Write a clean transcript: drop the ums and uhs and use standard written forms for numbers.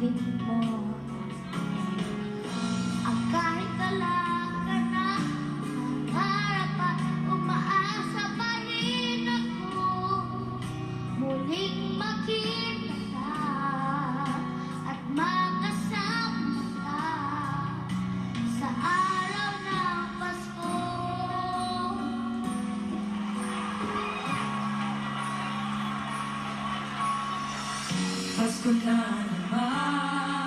ibig mo. Ang kahit wala ka na, harap at umaasa pa rin ako muling makita ka at makasama ka sa araw ng Pasko. Pasko na naman.